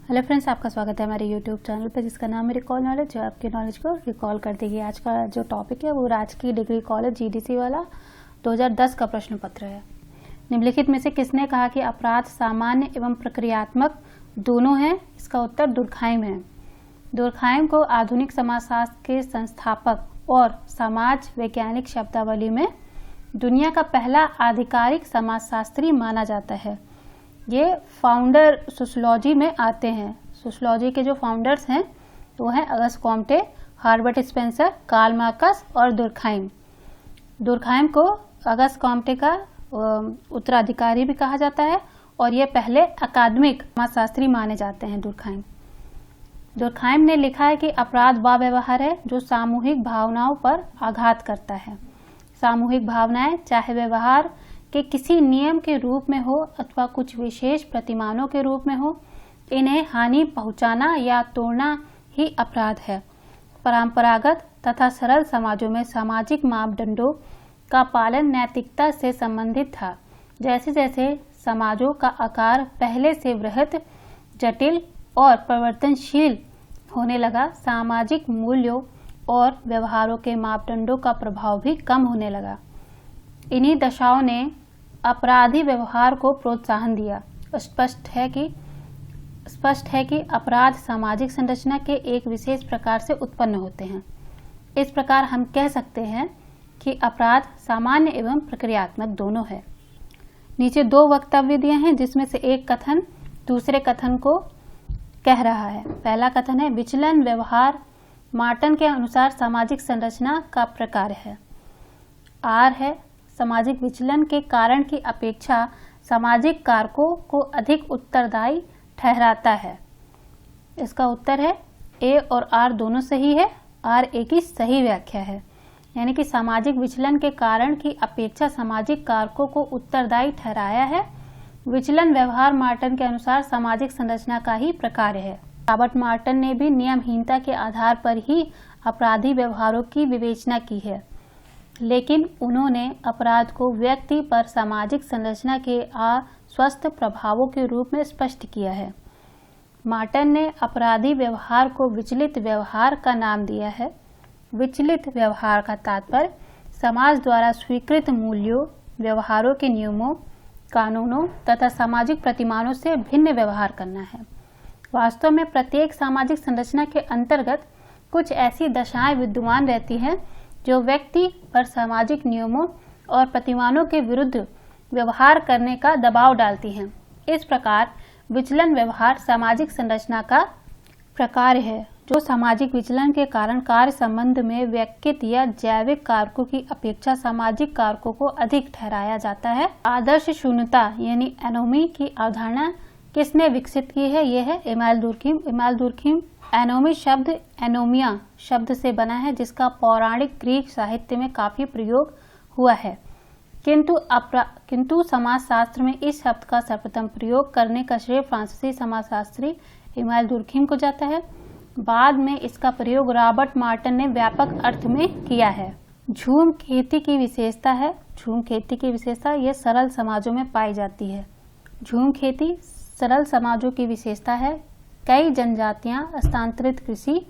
Hello friends, आपका स्वागत है हमारे यूट्यूब चैनल पर जिसका नाम है रिकॉल नॉलेज, जो आपके नॉलेज को रिकॉल कर देगी। आज का जो टॉपिक है वो राजकीय डिग्री कॉलेज जीडीसी वाला 2010 का प्रश्न पत्र है। निम्नलिखित में से किसने कहा कि अपराध सामान्य एवं प्रक्रियात्मक दोनों हैं? इसका उत्तर दुर्खाइम है। दुर्खाइम को आधुनिक समाजशास्त्र के संस्थापक और समाज वैज्ञानिक शब्दावली में दुनिया का पहला आधिकारिक समाजशास्त्री माना जाता है। ये फाउंडर सोशियोलॉजी में आते हैं। सोशियोलॉजी के जो फाउंडर्स हैं वो हैं Auguste Comte, Herbert Spencer, Karl Marx और दुर्खाइम। दुर्खाइम को अगस्ट कॉम्टे का उत्तराधिकारी भी कहा जाता है और ये पहले अकादमिक समाजशास्त्री माने जाते हैं। दुर्खाइम ने लिखा है कि अपराध वह व्यवहार है जो सामूहिक भावनाओं पर आघात करता है। सामूहिक भावनाएं चाहे व्यवहार के किसी नियम के रूप में हो अथवा कुछ विशेष प्रतिमानों के रूप में हो, इन्हें हानि पहुंचाना या तोड़ना ही अपराध है। परंपरागत तथा सरल समाजों में सामाजिक मापदंडों का पालन नैतिकता से संबंधित था। जैसे जैसे समाजों का आकार पहले से वृहत, जटिल और परिवर्तनशील होने लगा, सामाजिक मूल्यों और व्यवहारों के मापदंडों का प्रभाव भी कम होने लगा। इन्हीं दशाओं ने अपराधी व्यवहार को प्रोत्साहन दिया। स्पष्ट है कि अपराध सामाजिक संरचना के एक विशेष प्रकार से उत्पन्न होते हैं। इस प्रकार हम कह सकते हैं कि अपराध सामान्य एवं प्रक्रियात्मक दोनों है। नीचे दो वक्तव्य दिए हैं जिसमें से एक कथन दूसरे कथन को कह रहा है। पहला कथन है, विचलन व्यवहार मार्टन के अनुसार सामाजिक संरचना का प्रकार है। आर है, सामाजिक विचलन के कारण की अपेक्षा सामाजिक कारकों को अधिक उत्तरदायी ठहराता है। इसका उत्तर है ए और आर दोनों सही है। आर ए की सही व्याख्या है, यानी कि सामाजिक विचलन के कारण की अपेक्षा सामाजिक कारकों को उत्तरदायी ठहराया है। विचलन व्यवहार मार्टन के अनुसार सामाजिक संरचना का ही प्रकार है। रॉबर्ट मार्टन ने भी नियमहीनता के आधार पर ही अपराधी व्यवहारों की विवेचना की है, लेकिन उन्होंने अपराध को व्यक्ति पर सामाजिक संरचना के अस्वस्थ प्रभावों के रूप में स्पष्ट किया है। मार्टन ने अपराधी व्यवहार को विचलित व्यवहार का नाम दिया है। विचलित व्यवहार का तात्पर्य समाज द्वारा स्वीकृत मूल्यों, व्यवहारों के नियमों, कानूनों तथा सामाजिक प्रतिमानों से भिन्न व्यवहार करना है। वास्तव में प्रत्येक सामाजिक संरचना के अंतर्गत कुछ ऐसी दशाएं विद्यमान रहती हैं जो व्यक्ति पर सामाजिक नियमों और प्रतिमानों के विरुद्ध व्यवहार करने का दबाव डालती हैं। इस प्रकार विचलन व्यवहार सामाजिक संरचना का प्रकार है जो सामाजिक विचलन के कारण कार्य संबंध में व्यक्तिगत या जैविक कारकों की अपेक्षा सामाजिक कारकों को अधिक ठहराया जाता है। आदर्श शून्यता यानी एनोमी की अवधारणा किसने विकसित की है? यह है Emmanuel Durkheim. Emmanuel Durkheim anomie शब्द एनोमिया शब्द से बना है जिसका पौराणिक ग्रीक साहित्य में काफी प्रयोग हुआ है, किंतु समाजशास्त्र में इस शब्द का सर्वप्रथम प्रयोग करने का श्रेय फ्रांसीसी समाजशास्त्री इमानुएल दुर्खीम को जाता है। बाद में इसका प्रयोग रॉबर्ट मार्टन ने व्यापक अर्थ में किया है। झूम खेती की विशेषता है। झूम खेती की विशेषता यह सरल समाजों में पाई जाती है। झूम खेती सरल समाजों की विशेषता है। कई जनजातियां स्थानांतरित कृषि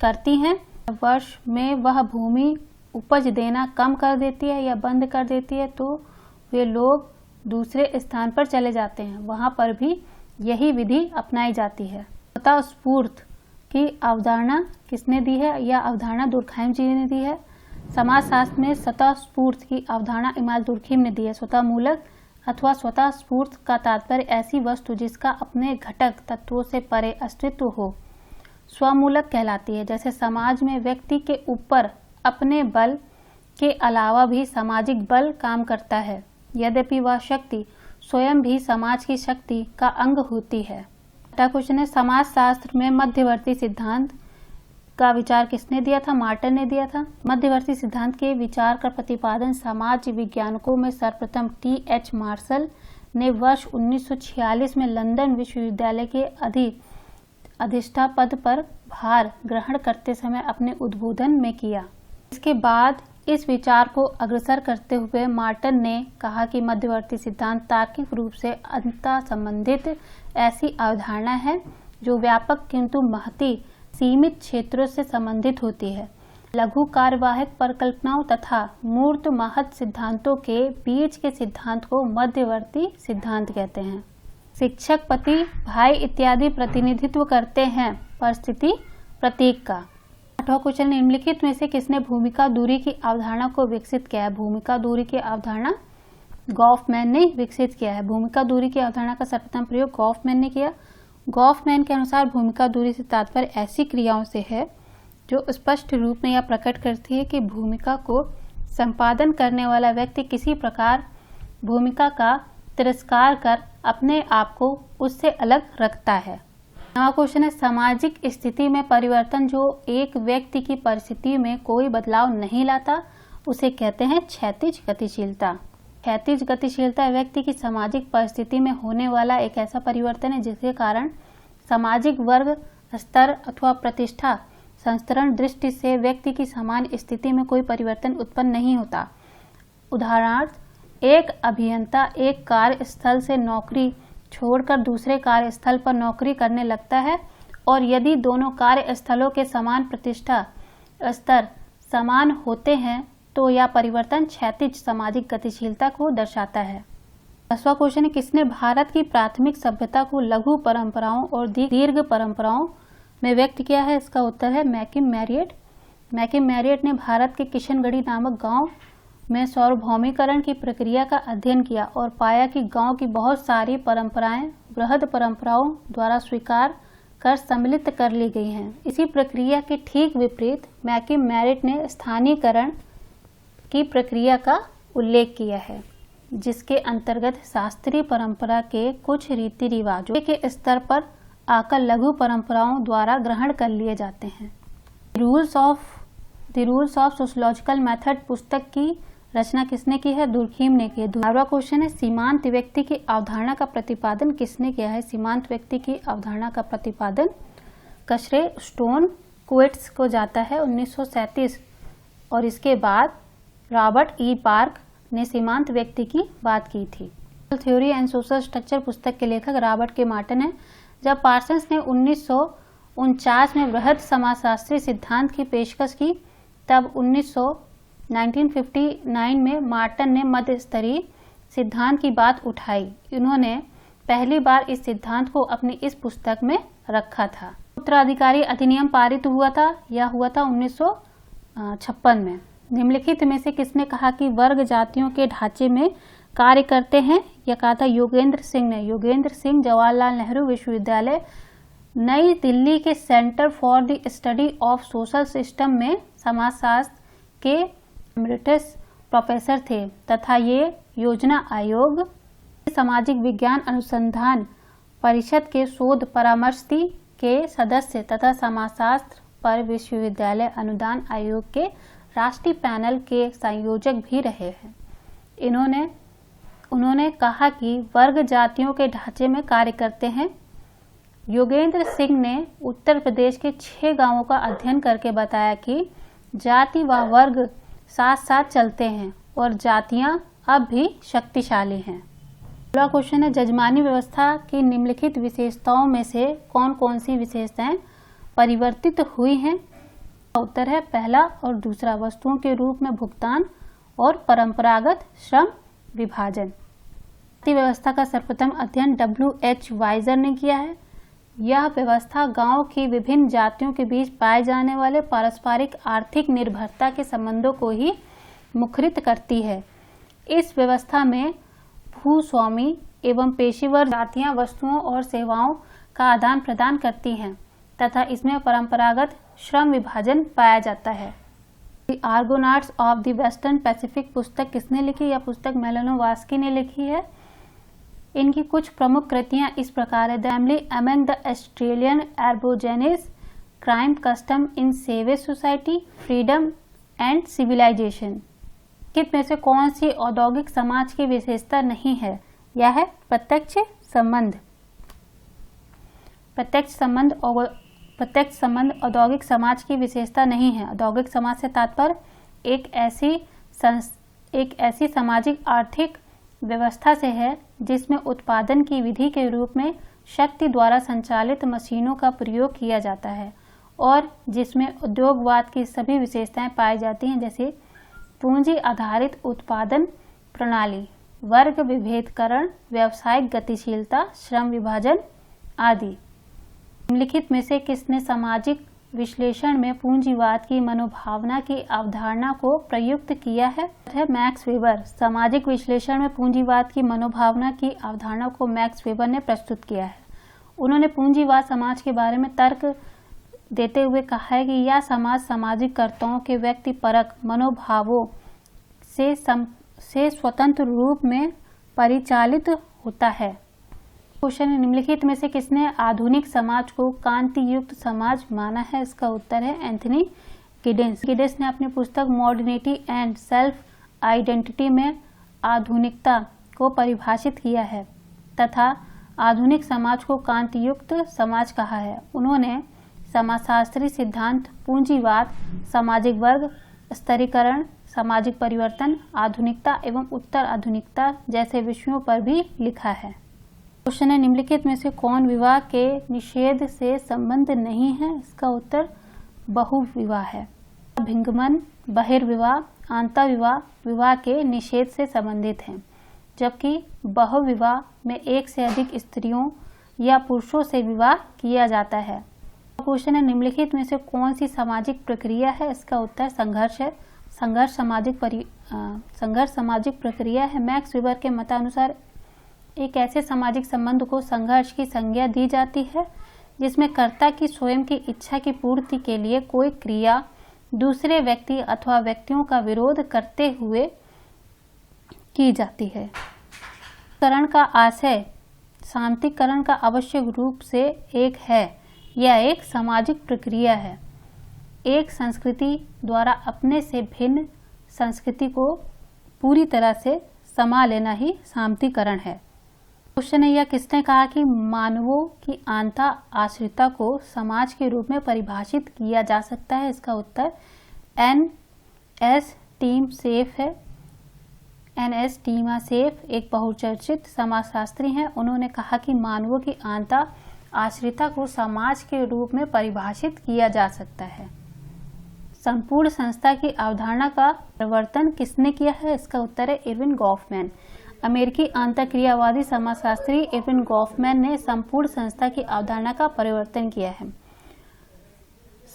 करती हैं। वर्ष में वह भूमि उपज देना कम कर देती है या बंद कर देती है तो वे लोग दूसरे स्थान पर चले जाते हैं। वहां पर भी यही विधि अपनाई जाती है। स्वतःस्फूर्त की अवधारणा किसने दी है? यह अवधारणा दुर्खाइम जी ने दी है। समाजशास्त्र में स्वतःस्फूर्त की अवधारणा इमानुएल दुर्खीम ने दी है। स्वतः मूलक अथवा स्वतः स्फूर्त का तात्पर्य ऐसी वस्तु जिसका अपने घटक तत्वों से परे अस्तित्व हो, स्वमूलक कहलाती है। जैसे समाज में व्यक्ति के ऊपर अपने बल के अलावा भी सामाजिक बल काम करता है, यद्यपि वह शक्ति स्वयं भी समाज की शक्ति का अंग होती है। अगला क्वेश्चन है, समाजशास्त्र में मध्यवर्ती सिद्धांत का विचार किसने दिया था? मार्टन ने दिया था। मध्यवर्ती सिद्धांत के विचार का प्रतिपादन समाज विज्ञानकों में सर्वप्रथम टी.एच. मार्शल ने वर्ष 1946 में लंदन विश्वविद्यालय के अधिष्ठा पद पर भार ग्रहण करते समय अपने उद्बोधन में किया। इसके बाद इस विचार को अग्रसर करते हुए मार्टन ने कहा कि मध्यवर्ती सिद्धांत तार्किक रूप से अंतः संबंधित ऐसी अवधारणा है जो व्यापक किंतु महती सीमित क्षेत्रों से संबंधित होती है। लघु कार्यवाहक परिकल्पनाओं तथा मूर्त महत सिद्धांतों के बीच के सिद्धांत को मध्यवर्ती सिद्धांत कहते हैं। शिक्षक, पति, भाई इत्यादि प्रतिनिधित्व करते हैं परिस्थिति प्रतीक का। 8वां क्वेश्चन, निम्नलिखित में से किसने भूमिका दूरी की अवधारणा को विकसित किया है? भूमिका दूरी की अवधारणा गॉफमैन ने विकसित किया है। भूमिका दूरी की अवधारणा का सर्वप्रथम प्रयोग गॉफमैन ने किया। गॉफमैन के अनुसार भूमिका दूरी से तात्पर्य ऐसी क्रियाओं से है जो स्पष्ट रूप में यह प्रकट करती है कि भूमिका को संपादन करने वाला व्यक्ति किसी प्रकार भूमिका का तिरस्कार कर अपने आप को उससे अलग रखता है। 9वां क्वेश्चन है, सामाजिक स्थिति में परिवर्तन जो एक व्यक्ति की परिस्थिति में कोई बदलाव नहीं लाता उसे कहते हैं क्षैतिज गतिशीलता। क्षैतिज गतिशीलता व्यक्ति की सामाजिक परिस्थिति में होने वाला एक ऐसा परिवर्तन है जिसके कारण सामाजिक वर्ग, स्तर अथवा प्रतिष्ठा संस्तरण दृष्टि से व्यक्ति की सामान्य स्थिति में कोई परिवर्तन उत्पन्न नहीं होता। उदाहरणार्थ, एक अभियंता एक कार्यस्थल से नौकरी छोड़कर दूसरे कार्यस्थल पर नौकरी करने लगता है और यदि दोनों कार्यस्थलों के समान प्रतिष्ठा स्तर समान होते हैं तो यह परिवर्तन क्षैतिज सामाजिक गतिशीलता को दर्शाता है। 10वां क्वेश्चन है, किसने भारत की प्राथमिक सभ्यता को लघु परंपराओं और दीर्घ परंपराओं में व्यक्त किया है? इसका उत्तर है मैकिम मैरियट। मैकिम मैरियट ने भारत के किशनगढ़ी नामक गांव में सार्वभौमिकरण की प्रक्रिया का अध्ययन किया और पाया कि गांव की बहुत सारी परंपराएं बृहद परंपराओं द्वारा स्वीकार कर सम्मिलित कर ली गई हैं। इसी प्रक्रिया के ठीक विपरीत मैकिम मैरियट ने स्थानीयकरण की प्रक्रिया का उल्लेख किया है, जिसके अंतर्गत शास्त्रीय परंपरा के कुछ रीति रिवाजों के स्तर पर आकर लघु परंपराओं द्वारा ग्रहण कर लिए जाते हैं। The rules of sociological method पुस्तक की रचना किसने की है? दुर्खीम ने की है। 12वां क्वेश्चन है, सीमांत व्यक्ति की अवधारणा का प्रतिपादन किसने किया है? सीमांत व्यक्ति की अवधारणा का प्रतिपादन कशरे स्टोन क्वेट्स को जाता है 1937 और इसके बाद रॉबर्ट ई पार्क ने सीमांत व्यक्ति की बात की थी। थ्योरी एंड सोशल स्ट्रक्चर पुस्तक के लेखक रॉबर्ट के मार्टन है। जब पार्सन्स ने 1949 में बृहद समाजशास्त्री सिद्धांत की पेशकश की तब 1959 में मार्टन ने मध्य स्तरीय सिद्धांत की बात उठाई। इन्होंने पहली बार इस सिद्धांत को अपनी इस पुस्तक में रखा था। उत्तराधिकारी अधिनियम पारित हुआ था 1956 में। निम्नलिखित में से किसने कहा कि वर्ग जातियों के ढांचे में कार्य करते हैं? यह कहा था योगेंद्र सिंह ने। योगेंद्र सिंह जवाहरलाल नेहरू विश्वविद्यालय नई दिल्ली के centre for the study of social system में समाजशास्त्र के एमरिटस प्रोफेसर थे तथा ये योजना आयोग, सामाजिक विज्ञान अनुसंधान परिषद के शोध परामर्शी के सदस्य तथा समाजशास्त्र पर विश्वविद्यालय अनुदान आयोग के राष्ट्रीय पैनल के संयोजक भी रहे हैं। उन्होंने कहा कि वर्ग जातियों के ढांचे में कार्य करते हैं। योगेंद्र सिंह ने उत्तर प्रदेश के 6 गांवों का अध्ययन करके बताया कि जाति व वर्ग साथ साथ चलते हैं और जातियां अब भी शक्तिशाली हैं। अगला क्वेश्चन है, जजमानी व्यवस्था की निम्नलिखित विशेषताओं में से कौन कौन सी विशेषताएं परिवर्तित हुई हैं? उत्तर है पहला और दूसरा, वस्तुओं के रूप में भुगतान और परंपरागत श्रम विभाजन। व्यवस्था का सर्वप्रथम अध्ययन W.H. वाइजर ने किया है। यह व्यवस्था गांव की विभिन्न जातियों के बीच पाए जाने वाले पारस्परिक आर्थिक निर्भरता के संबंधों को ही मुखरित करती है। इस व्यवस्था में भूस्वामी एवं पेशेवर जातियां वस्तुओं और सेवाओं का आदान प्रदान करती हैं तथा इसमें परंपरागत श्रम विभाजन पाया जाता है। The आर्गोनॉट्स of the western Pacific पुस्तक किसने लिखी? यह पुस्तक मेलानोवास्की ने लिखी है। इनकी कुछ प्रमुख कृतियां इस प्रकार है। The family among the Australian aborigines, crime custom in savage society, freedom and civilisation. कित में से कौन सी औद्योगिक समाज की विशेषता नहीं है? यह है प्रत्यक्ष संबंध। प्रत्यक्ष संबंध औद्योगिक समाज की विशेषता नहीं है। औद्योगिक समाज से तात्पर्य एक ऐसी सामाजिक आर्थिक व्यवस्था से है जिसमें उत्पादन की विधि के रूप में शक्ति द्वारा संचालित मशीनों का प्रयोग किया जाता है और जिसमें उद्योगवाद की सभी विशेषताएं पाई जाती हैं, जैसे पूंजी आधारित उत्पादन प्रणाली, वर्ग विभेदकरण, व्यावसायिक गतिशीलता, श्रम विभाजन आदि। निम्नलिखित में से किसने सामाजिक विश्लेषण में पूंजीवाद की मनोभावना की अवधारणा को प्रयुक्त किया है? Max weber. सामाजिक विश्लेषण में पूंजीवाद की मनोभावना की अवधारणा को मैक्स वेबर ने प्रस्तुत किया है। उन्होंने पूंजीवाद समाज के बारे में तर्क देते हुए कहा है कि यह समाज सामाजिक कर्ताओं के व्यक्तिपरक मनोभावों से स्वतंत्र रूप में परिचालित होता है। क्वेश्चन है, निम्नलिखित में से किसने आधुनिक समाज को कांति युक्त समाज माना है? इसका उत्तर है एंथनी गिडेंस। गिडेंस ने अपनी पुस्तक मॉडर्निटी एंड सेल्फ आइडेंटिटी में आधुनिकता को परिभाषित किया है तथा आधुनिक समाज को कांति युक्त समाज कहा है। उन्होंने समाजशास्त्री सिद्धांत, पूंजीवाद, सामाजिक वर्ग स्तरीकरण, सामाजिक परिवर्तन, आधुनिकता एवं उत्तर आधुनिकता जैसे विषयों पर भी लिखा है। क्वेश्चन है, निम्नलिखित में से कौन विवाह के निषेध से संबंध नहीं है? इसका उत्तर बहुविवाह है। भिंगमन बहिर्विवाह, आंतरविवाह विवाह के निषेध से संबंधित हैं, जबकि बहुविवाह में एक से अधिक स्त्रियों या पुरुषों से विवाह किया जाता है। क्वेश्चन है, निम्नलिखित में से कौन सी सामाजिक प्रक्रिया है? इसका उत्तर संघर्ष है। संघर्ष सामाजिक प्रक्रिया है। मैक्स वेबर के मतानुसार एक ऐसे सामाजिक संबंध को संघर्ष की संज्ञा दी जाती है जिसमें कर्ता की स्वयं की इच्छा की पूर्ति के लिए कोई क्रिया दूसरे व्यक्ति अथवा व्यक्तियों का विरोध करते हुए की जाती है। करण का आशय शांतिकरण का आवश्यक रूप से एक है। यह एक सामाजिक प्रक्रिया है। एक संस्कृति द्वारा अपने से भिन्न संस्कृति को पूरी तरह से समा लेना ही शांतिकरण है। क्वेश्चन है, यह किसने कहा कि मानवों की आंता आश्रिता को समाज के रूप में परिभाषित किया जा सकता है? इसका उत्तर एन.एस. टीम सेफ है। एन.एस. टीमा सेफ एक बहुचर्चित समाजशास्त्री हैं। उन्होंने कहा कि मानवों की आंता आश्रिता को समाज के रूप में परिभाषित किया जा सकता है। संपूर्ण संस्था की अवधारणा का प्रवर्तन किसने किया है? इसका उत्तर है इरविन गॉफमैन। अमेरिकी अंतःक्रियावादी समाजशास्त्री इरविन गॉफमैन ने संपूर्ण संस्था की अवधारणा का परिवर्तन किया है।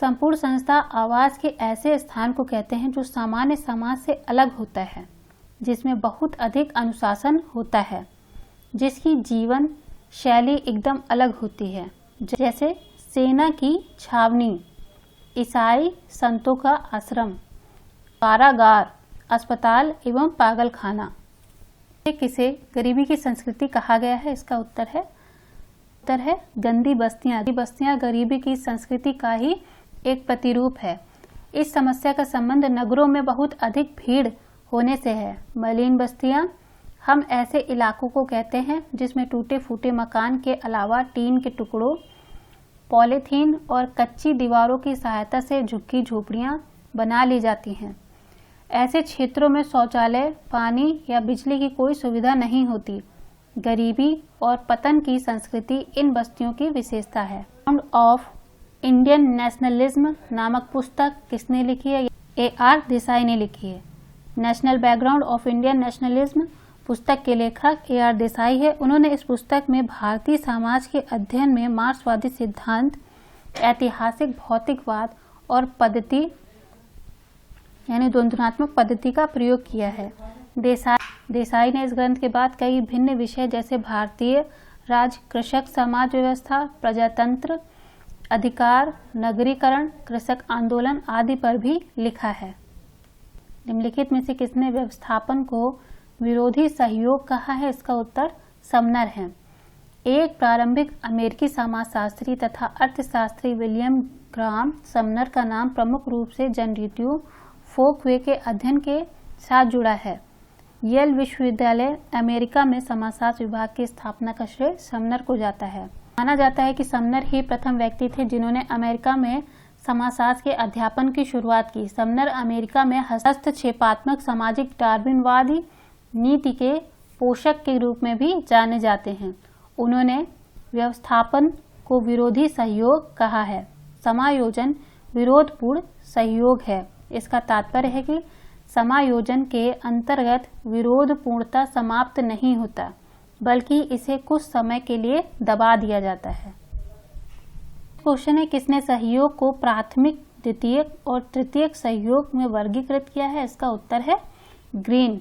संपूर्ण संस्था आवास के ऐसे स्थान को कहते हैं जो सामान्य समाज से अलग होता है, जिसमें बहुत अधिक अनुशासन होता है, जिसकी जीवन शैली एकदम अलग होती है, जैसे सेना की छावनी, ईसाई संतों का आश्रम, कारागार, अस्पताल एवं पागलखाना। किसे गरीबी की संस्कृति कहा गया है? इसका उत्तर है गंदी बस्तियां। बस्तियां गरीबी की संस्कृति का ही एक प्रतिरूप है। इस समस्या का संबंध नगरों में बहुत अधिक भीड़ होने से है। मलिन बस्तियां हम ऐसे इलाकों को कहते हैं जिसमें टूटे फूटे मकान के अलावा टीन के टुकड़ों, पॉलीथीन और कच्ची दीवारों की सहायता से झुग्गी झोपड़ियां बना ली जाती हैं। ऐसे क्षेत्रों में शौचालय, पानी या बिजली की कोई सुविधा नहीं होती। गरीबी और पतन की संस्कृति इन बस्तियों की विशेषता है। बैकग्राउंड ऑफ इंडियन नेशनलिज्म नामक पुस्तक किसने लिखी है? A.R. देसाई ने लिखी है। National background of Indian nationalism पुस्तक के लेखक A.R. देसाई है। उन्होंने इस पुस्तक में भारतीय समाज के अध्ययन में मार्क्सवादी सिद्धांत, ऐतिहासिक भौतिकवाद और पद्धति यानी द्वंद्वात्मक पद्धति का प्रयोग किया है। देसाई ने इस ग्रंथ के बाद कई भिन्न विषय जैसे भारतीय राज, कृषक समाज व्यवस्था, प्रजातंत्र, अधिकार, नगरीकरण, कृषक आंदोलन आदि पर भी लिखा है। निम्नलिखित में से किसने व्यवस्थापन को विरोधी सहयोग कहा है? इसका उत्तर समनर है। एक प्रारंभिक अमेरिकी समाजशास्त्री तथा अर्थशास्त्री विलियम ग्राहम समनर का नाम प्रमुख रूप से जनरेटिव फोकवे के अध्ययन के साथ जुड़ा है। येल विश्वविद्यालय अमेरिका में समाजशास्त्र विभाग की स्थापना का श्रेय समनर को जाता है। माना जाता है कि समनर ही प्रथम व्यक्ति थे जिन्होंने अमेरिका में समाजशास्त्र के अध्यापन की शुरुआत की। समनर अमेरिका में हस्तक्षेपात्मक सामाजिक डार्विनवादी नीति के पोषक के रूप में भी जाने जाते हैं। उन्होंने व्यवस्थापन को विरोधी सहयोग कहा है। समायोजन विरोधपूर्ण सहयोग है। इसका तात्पर्य है कि समायोजन के अंतर्गत विरोधपूर्णता समाप्त नहीं होता, बल्कि इसे कुछ समय के लिए दबा दिया जाता है। क्वेश्चन है, किसने सहयोग को प्राथमिक, द्वितीयक और तृतीयक सहयोग में वर्गीकृत किया है? इसका उत्तर है ग्रीन।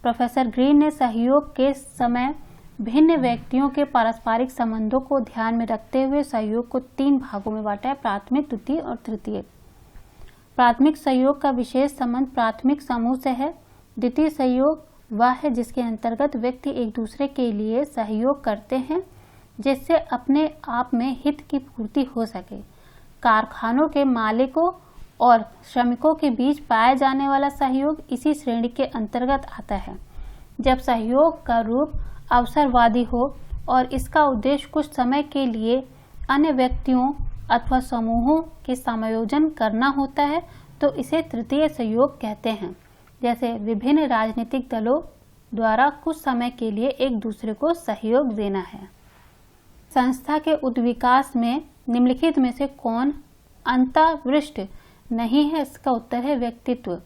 प्रोफेसर ग्रीन ने सहयोग के समय भिन्न व्यक्तियों के पारस्परिक संबंधों को ध्यान में रखते हुए सहयोग को 3 भागों में बांटा है, प्राथमिक, द्वितीय और तृतीयक। प्राथमिक सहयोग का विशेष संबंध प्राथमिक समूह से है। द्वितीय सहयोग वह है जिसके अंतर्गत व्यक्ति एक दूसरे के लिए सहयोग करते हैं जिससे अपने आप में हित की पूर्ति हो सके। कारखानों के मालिकों और श्रमिकों के बीच पाया जाने वाला सहयोग इसी श्रेणी के अंतर्गत आता है। जब सहयोग का रूप अवसरवादी हो और इसका उद्देश्य कुछ समय के लिए अन्य व्यक्तियों अथवा समूहों के समायोजन करना होता है तो इसे तृतीय सहयोग कहते हैं। जैसे विभिन्न राजनीतिक दलों द्वारा कुछ समय के लिए एक दूसरे को सहयोग देना है। संस्था के उद्विकास में निम्नलिखित में से कौन अंतर्दृष्टि नहीं है? इसका उत्तर है व्यक्तित्व।